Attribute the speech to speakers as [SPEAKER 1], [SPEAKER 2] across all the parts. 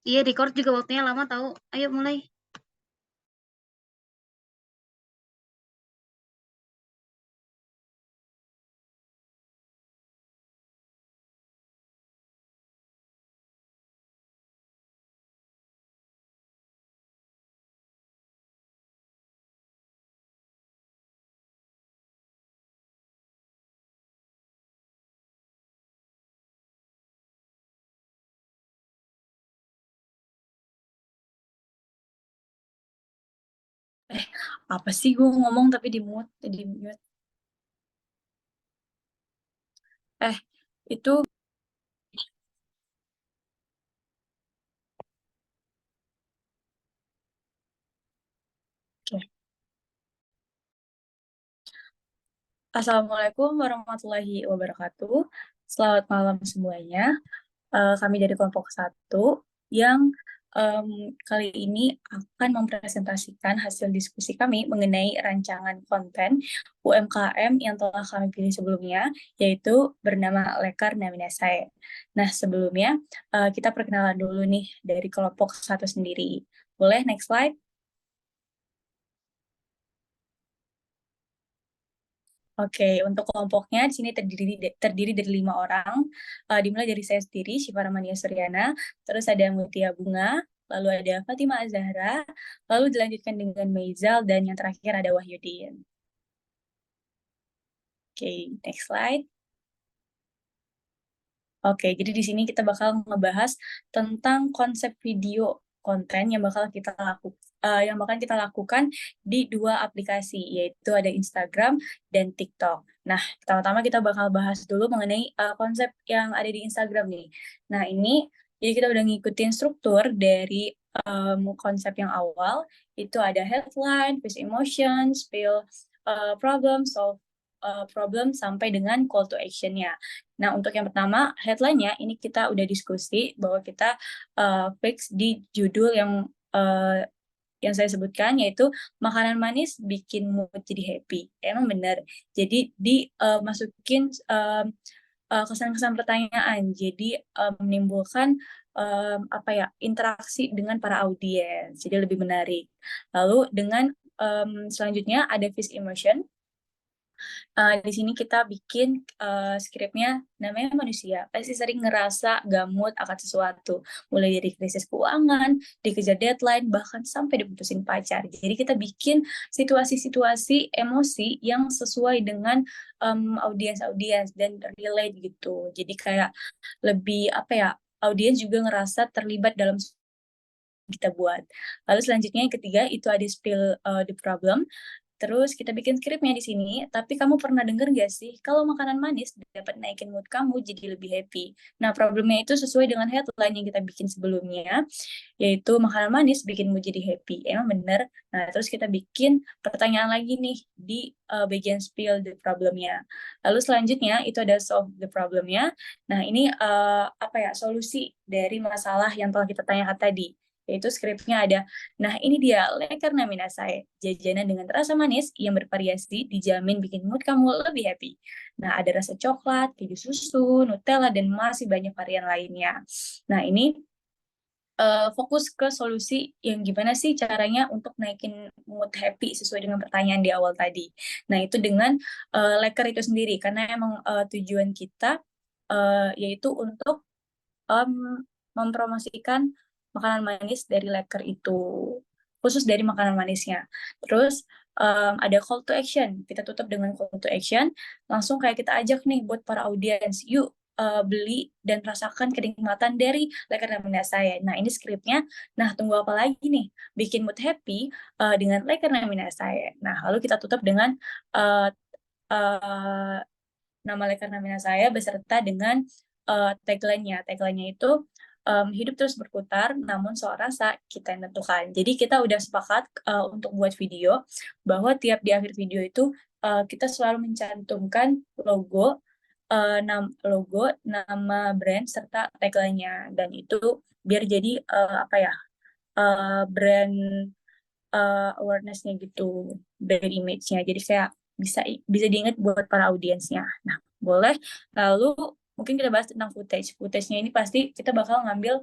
[SPEAKER 1] Iya, record juga waktunya lama tahu. Ayo mulai.
[SPEAKER 2] Apa sih gue ngomong tapi di mute. Eh, itu oke. Assalamualaikum warahmatullahi wabarakatuh. Selamat malam semuanya. Kami dari kelompok satu yang em, kali ini akan mempresentasikan hasil diskusi kami mengenai rancangan konten UMKM yang telah kami pilih sebelumnya, yaitu bernama Lekar Naminasai. Nah, sebelumnya kita perkenalan dulu nih dari kelompok satu sendiri. Boleh next slide? Oke, untuk kelompoknya di sini terdiri dari 5 orang. Dimulai dari saya sendiri, Syifa Ramania Suryana, terus ada Mutia Bunga, lalu ada Fatima Azahra, lalu dilanjutkan dengan Meizal, dan yang terakhir ada Wahyudin. Oke, next slide. Oke, jadi di sini kita bakal ngebahas tentang konsep video konten yang bakal kita lakukan di 2 aplikasi, yaitu ada Instagram dan TikTok. Nah, pertama-tama kita bakal bahas dulu mengenai konsep yang ada di Instagram nih. Nah, ini jadi kita udah ngikutin struktur dari konsep yang awal, itu ada headline, first emotion, spill, problem, solve problem, sampai dengan call to action-nya. Nah, untuk yang pertama, headline-nya ini kita udah diskusi bahwa kita fix di judul yang saya sebutkan, yaitu makanan manis bikin mood jadi happy. Emang benar. Jadi dimasukin kesan-kesan pertanyaan. Jadi menimbulkan apa ya, interaksi dengan para audiens. Jadi lebih menarik. Lalu dengan selanjutnya ada fish immersion. Di sini kita bikin skripnya namanya manusia. Pasti sering ngerasa gamut akan sesuatu. Mulai dari krisis keuangan, dikejar deadline, bahkan sampai diputusin pacar. Jadi kita bikin situasi-situasi emosi yang sesuai dengan audiens-audiens dan relate gitu. Jadi kayak lebih apa ya, audiens juga ngerasa terlibat dalam kita buat. Lalu selanjutnya yang ketiga itu ada spill the problem. Terus kita bikin skripnya di sini, tapi kamu pernah denger gak sih kalau makanan manis dapat naikin mood kamu jadi lebih happy? Nah, problemnya itu sesuai dengan headline yang kita bikin sebelumnya, yaitu makanan manis bikin mood jadi happy. Emang bener? Nah, terus kita bikin pertanyaan lagi nih di bagian spill the problemnya. Lalu selanjutnya itu ada solve the problemnya. Nah, ini apa ya, solusi dari masalah yang telah kita tanyakan tadi, yaitu skripnya ada. Nah, ini dia Lekar Naminasai, jajanan dengan rasa manis yang bervariasi dijamin bikin mood kamu lebih happy. Nah, ada rasa coklat, keju susu, Nutella, dan masih banyak varian lainnya. Nah, ini fokus ke solusi yang gimana sih caranya untuk naikin mood happy sesuai dengan pertanyaan di awal tadi. Nah, itu dengan Lekar itu sendiri, karena emang tujuan kita yaitu untuk mempromosikan makanan manis dari Laker itu, khusus dari makanan manisnya. Terus ada call to action, kita tutup dengan call to action, langsung kayak kita ajak nih buat para audiens, yuk beli dan rasakan kenikmatan dari Laker Namina saya. Nah, ini skripnya. Nah, tunggu apa lagi nih? Bikin mood happy dengan Laker Namina saya. Nah, lalu kita tutup dengan uh, uh, nama Lekar Namina saya beserta dengan tagline-nya. Tagline-nya itu hidup terus berputar, namun soal rasa kita yang tentukan. Jadi kita udah sepakat untuk buat video bahwa tiap di akhir video itu kita selalu mencantumkan logo, nama brand serta tagline-nya, dan itu biar jadi apa ya, brand awareness-nya gitu, brand image-nya. Jadi kayak bisa bisa diingat buat para audiensnya. Nah, boleh. Lalu mungkin kita bahas tentang footage. Footage-nya ini pasti kita bakal ngambil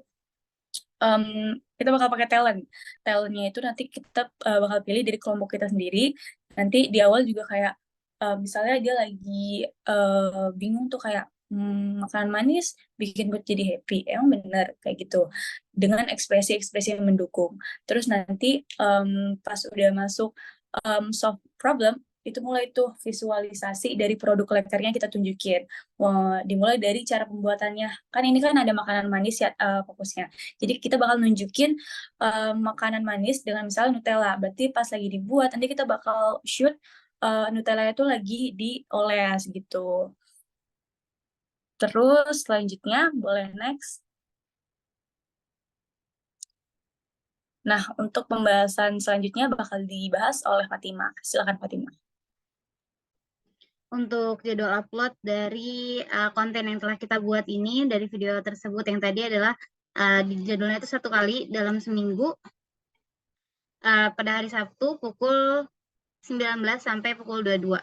[SPEAKER 2] kita bakal pakai talent. Talentnya itu nanti kita bakal pilih dari kelompok kita sendiri. Nanti di awal juga kayak misalnya dia lagi bingung tuh kayak makanan manis bikin mood jadi happy. Emang bener kayak gitu. Dengan ekspresi-ekspresi yang mendukung. Terus nanti pas udah masuk solve problem, itu mulai tuh visualisasi dari produk lekernya kita tunjukin. Dimulai dari cara pembuatannya. Kan ini kan ada makanan manis ya fokusnya. Jadi kita bakal nunjukin makanan manis dengan misalnya Nutella. Berarti pas lagi dibuat, nanti kita bakal shoot Nutella itu lagi dioles gitu. Terus selanjutnya, boleh next. Nah, untuk pembahasan selanjutnya bakal dibahas oleh Fatima. Silakan Fatima.
[SPEAKER 1] Untuk jadwal upload dari konten yang telah kita buat ini, dari video tersebut yang tadi adalah di jadwalnya itu 1 kali dalam seminggu, pada hari Sabtu pukul 19 sampai pukul 22.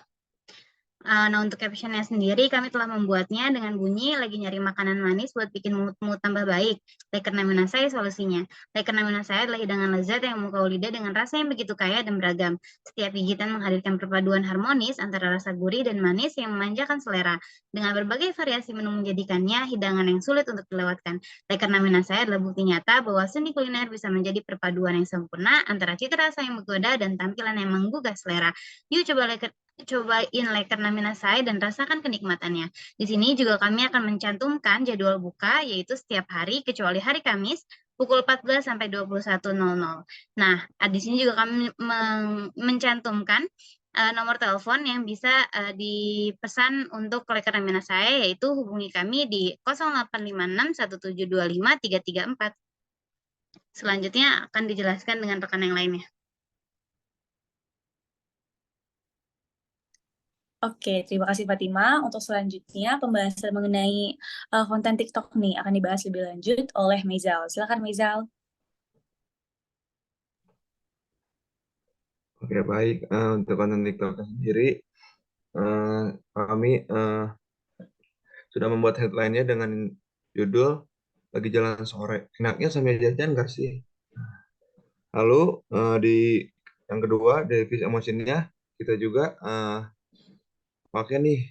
[SPEAKER 1] Nah, untuk captionnya sendiri kami telah membuatnya dengan bunyi lagi nyari makanan manis buat bikin mood tambah baik. Leker Naminasai solusinya. Leker Naminasai adalah hidangan lezat yang memukau lidah dengan rasa yang begitu kaya dan beragam. Setiap gigitan menghadirkan perpaduan harmonis antara rasa gurih dan manis yang memanjakan selera. Dengan berbagai variasi menu menjadikannya hidangan yang sulit untuk dilewatkan. Leker Naminasai adalah bukti nyata bahwa seni kuliner bisa menjadi perpaduan yang sempurna antara cita rasa yang menggoda dan tampilan yang menggugah selera. Yuk cobain Leker Naminasai dan rasakan kenikmatannya. Di sini juga kami akan mencantumkan jadwal buka, yaitu setiap hari kecuali hari Kamis, pukul 14 sampai 21.00. Nah, di sini juga kami mencantumkan nomor telepon yang bisa dipesan untuk Leker Naminasai, yaitu hubungi kami di 0856 1725 334. Selanjutnya akan dijelaskan dengan rekan yang lainnya.
[SPEAKER 2] Oke, terima kasih Fatima. Untuk selanjutnya, pembahasan mengenai konten TikTok nih akan dibahas lebih lanjut oleh Mezal. Silakan Mezal.
[SPEAKER 3] Oke, baik. Untuk konten TikTok sendiri, kami sudah membuat headline-nya dengan judul "Lagi Jalan Sore, Enaknya Sambil Jajan Gak Sih?" Lalu di yang kedua, dari visi emosinya, kita juga pakai nih,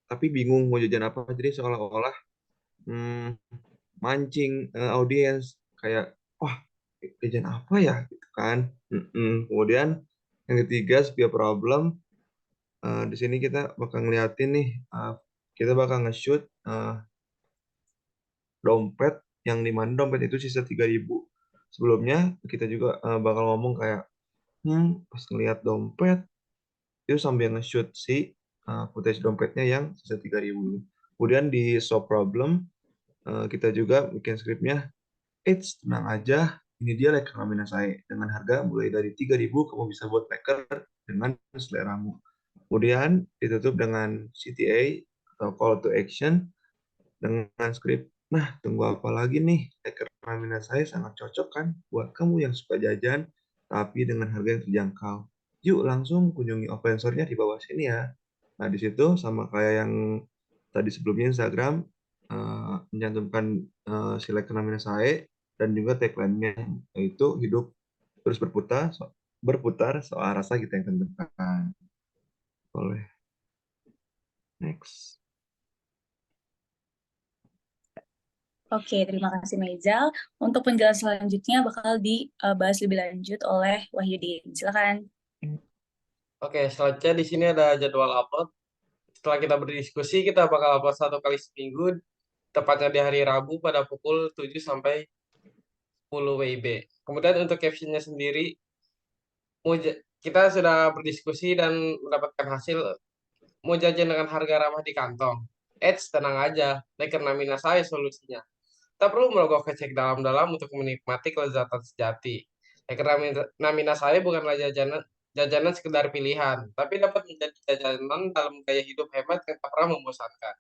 [SPEAKER 3] tapi bingung mau jajan apa. Jadi seolah-olah mancing audiens, kayak, wah, jajan apa ya? Gitu kan. Kemudian yang ketiga, Spia Problem. Di sini kita bakal ngeliatin nih, kita bakal nge-shoot dompet yang dimana dompet itu sisa 3.000. Sebelumnya kita juga bakal ngomong kayak, pas ngeliat dompet itu sambil nge-shoot si footage dompetnya yang sisa 3.000. Kemudian di Solve Problem kita juga bikin skripnya, tenang aja, ini dia Leker Naminasai. Dengan harga mulai dari 3.000, kamu bisa buat leker dengan seleramu. Kemudian ditutup dengan CTA atau Call to Action dengan skrip, nah tunggu apa lagi nih, Leker Naminasai sangat cocok kan buat kamu yang suka jajan, tapi dengan harga yang terjangkau. Yuk langsung kunjungi offline store-nya di bawah sini ya. Nah di situ sama kayak yang tadi sebelumnya Instagram, mencantumkan si Leker Naminasai dan juga tagline-nya, yaitu hidup terus berputar soal rasa kita yang tentukan. Boleh. Next.
[SPEAKER 2] Oke, terima kasih Mezal. Untuk penjelasan selanjutnya bakal dibahas lebih lanjut oleh Wahyudin. Silakan.
[SPEAKER 4] Oke, selanjutnya di sini ada jadwal upload. Setelah kita berdiskusi, kita bakal upload 1 kali seminggu, tepatnya di hari Rabu pada pukul 7 sampai 10 WIB. Kemudian untuk captionnya sendiri, kita sudah berdiskusi dan mendapatkan hasil mau jajan dengan harga ramah di kantong. Tenang aja, Leker Naminasai solusinya. Tak perlu merogoh kocek dalam-dalam untuk menikmati kelezatan sejati. Leker Naminasai bukanlah jajanan sekedar pilihan, tapi dapat menjadi jajanan dalam gaya hidup hemat yang tak pernah membosankan.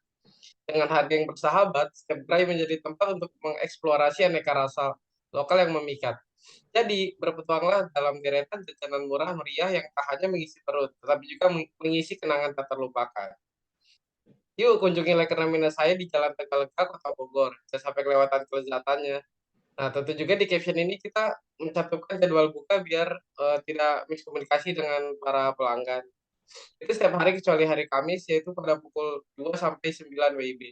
[SPEAKER 4] Dengan harga yang bersahabat, setiap gerai menjadi tempat untuk mengeksplorasi aneka rasa lokal yang memikat. Jadi, berpetualang dalam deretan jajanan murah meriah yang tak hanya mengisi perut, tetapi juga mengisi kenangan tak terlupakan. Yuk kunjungi Leker Naminasai di Jalan Tegalega, Kota Bogor. Jangan sampai kelewatan kelezatannya. Nah, tentu juga di caption ini kita mencantumkan jadwal buka biar tidak miskomunikasi dengan para pelanggan. Itu setiap hari kecuali hari Kamis, yaitu pada pukul 2 sampai 9 WIB.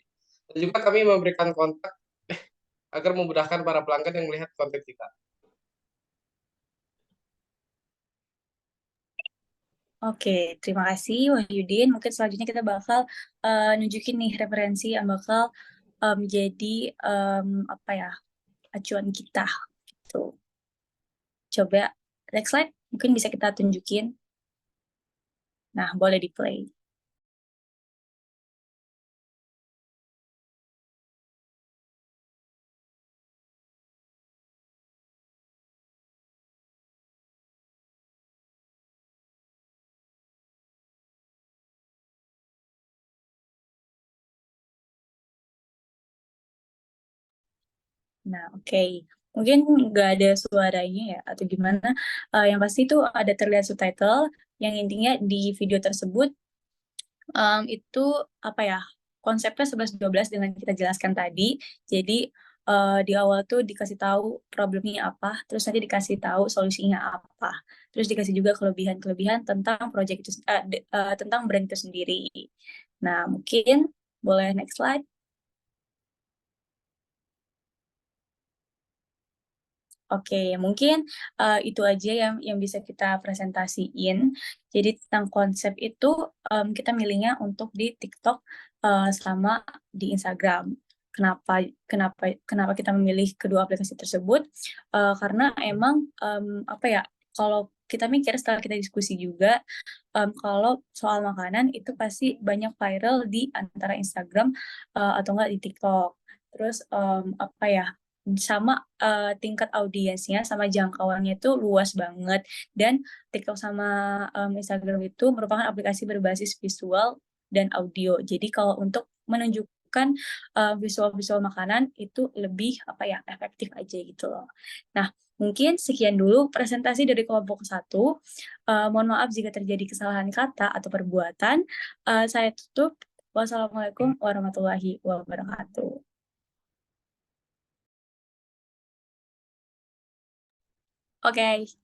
[SPEAKER 4] Dan juga kami memberikan kontak agar memudahkan para pelanggan yang melihat konten kita.
[SPEAKER 2] Oke, terima kasih Wahyudin. Mungkin selanjutnya kita bakal nunjukin nih referensi yang bakal menjadi apa ya, acuan kita. Gitu. Coba next slide, mungkin bisa kita tunjukin. Nah, boleh di play. Nah, oke. Mungkin nggak ada suaranya ya, atau gimana. Yang pasti itu ada terlihat subtitle, yang intinya di video tersebut itu apa ya, konsepnya 11-12 dengan kita jelaskan tadi. Jadi di awal tuh dikasih tahu problemnya apa, terus nanti dikasih tahu solusinya apa. Terus dikasih juga kelebihan-kelebihan tentang project itu, tentang brand itu sendiri. Nah, mungkin boleh next slide. Oke, mungkin itu aja yang bisa kita presentasiin. Jadi tentang konsep itu kita milihnya untuk di TikTok sama di Instagram. Kenapa kenapa kita memilih kedua aplikasi tersebut? Karena emang apa ya? Kalau kita mikir setelah kita diskusi juga, kalau soal makanan itu pasti banyak viral di antara Instagram atau enggak di TikTok. Terus apa ya? Sama tingkat audiensnya sama jangkauannya itu luas banget, dan TikTok sama Instagram itu merupakan aplikasi berbasis visual dan audio. Jadi kalau untuk menunjukkan visual-visual makanan itu lebih apa ya, efektif aja gitu loh. Nah, mungkin sekian dulu presentasi dari kelompok 1. Mohon maaf jika terjadi kesalahan kata atau perbuatan. Saya tutup. Wassalamualaikum warahmatullahi wabarakatuh. Oke.